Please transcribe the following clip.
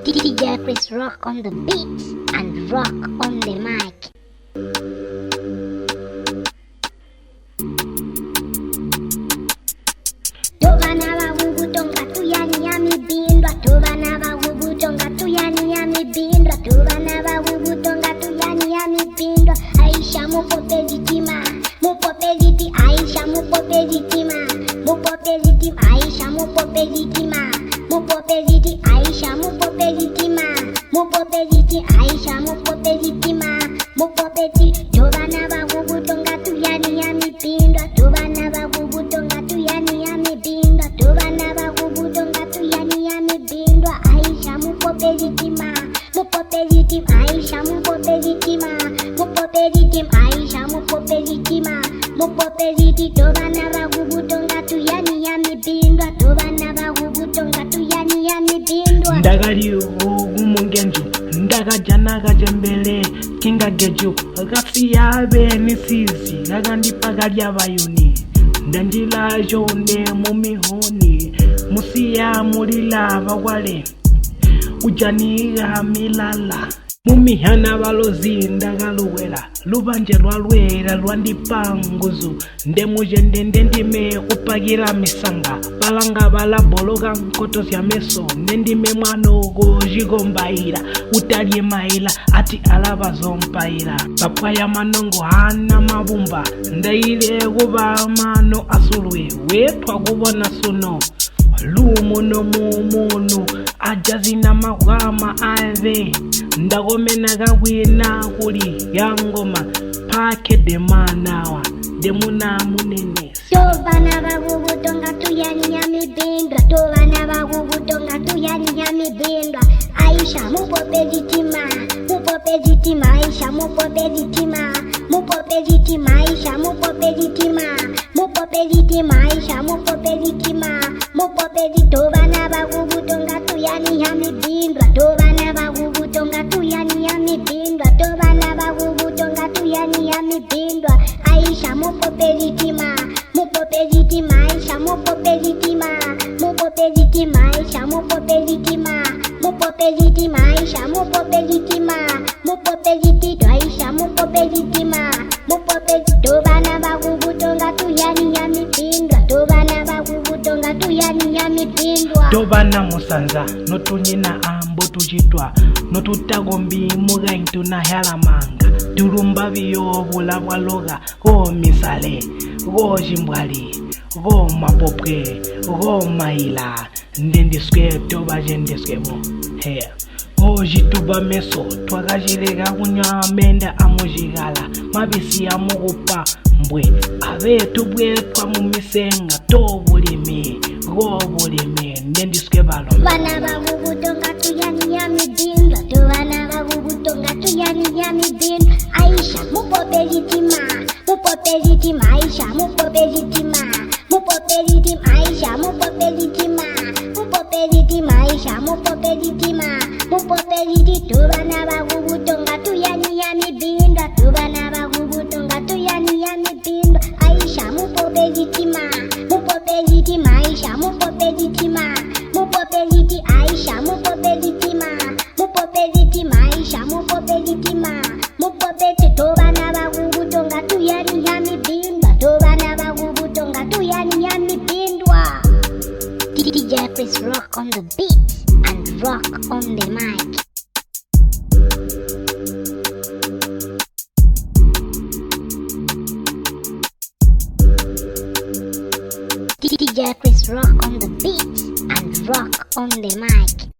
DJ Chris rock on the beat and rock on the mic. Tobana bagubutonga tuyani ya mibindwa. Tobana bagubutonga tuyani ya mibindwa. Tobana bagubutonga tuyani ya mibindwa. Aisha mupope zitima, mupope ziti. Aisha mupope zitima, mupope ziti. Aisha mupope zitima, mupope ziti. Aisha mupope zitima, mupope ziti. Aisha mupope zitima, mupope ziti. Tobana bagubutonga tuyani ya mibindwa. Tobana bagubutonga tuyani ya mibindwa. Tobana bagubutonga tuyani ya mibindwa. Aisha mupope zitima, mupope ziti. Aisha mupope zitima, mupope ziti. Aisha mupope zitima, mupope ziti. Tobana bagubutonga tuyani ya mibindwa. Tobana bagubutonga tuyani ya mibindwa. Ndagali umungenju ndagajana gajembele kinga geju gasiyabe nisizi gagandipagalya bayuni ndanjila jonde mumihoni musiya mulila bawale ujaniga milala mumihana balozi ndagaluwela lubanje lwalwela lwandipanguzu ndemuje ndendime upagira misanga balanga balabologa nkoto zya meso ndendime mwanogo jigombaira utalye maila ati alaba zompaira papaya manongo hana mabumba ndaile guba mano asulwe wetwa kubona suno lumuno mumuno ajazina magwama ave ndagomena gawina kuli yangoma pake demanawa demuna munene. Tobana bagubutonga tuyani ya mibindwa. Tobana bagubutonga tuyani ya mibindwa. Aisha mupope zitima, mupope zitima. Aisha mupope zitima, mupope zitima. Aisha mupope zitima, mupope zitima. Aisha mupope zitima, mupope zitima. Tobana bagubutonga tuyani ya mibindwa. Tobana bagubutonga tuyani ya mibindwa. Tobana bagubutonga tuyani ya mibindwa. Aisha mupope zitima, mupope zitima. Aisha mupope zitima, mupope zitima. Aisha mupope zitima, mupope zitima. Aisha mupope zitima, mupope zitima. Aisha mupope zitima, mupope zitima. Tobana bagubutonga tuyani ya mibindwa. Tobana bagubutonga tuyani ya mibindwa. Tobana musanza notunyina ambo tujitwa notutagombi mugaintu na helamanga tulumba biyo bulabwa loga go misale go jimbwali go mapopwe go maila ndendiswe toba jendeskebo he ojituba meso twagajilega kunywa menda amujigala mabisi amugupa mbwe abe tubwe twa mumisenga tobulimi go bulimi ndendiswe balo bana bagubutonga tuyani ya mibindwa. Tobana bagubutonga tuyani ya mibindwa. Aisha mupope zitima, mupope zitima. Aisha mupope zitima, mupope zitima. Aisha mupope zitima, mupope zitima. Aisha mupope zitima, mupope zitima. Tobana bagubutonga tuyani ya mibindwa. Tobana bagubutonga tuyani ya mibindwa. Aisha mupope zitima, mupope zitima. Aisha mupope zitima, mupope zitima. Aisha mupope zitima, mupope zitima. Aisha mupope zitima, mupope zitima. Tobana bagubutonga tuyani ya mibindwa. Tobana bagubutonga tuyani ya mibindwa. DJ Chris rock on the beat and rock on the mic. DJ Chris rock on the beat and rock on the mic.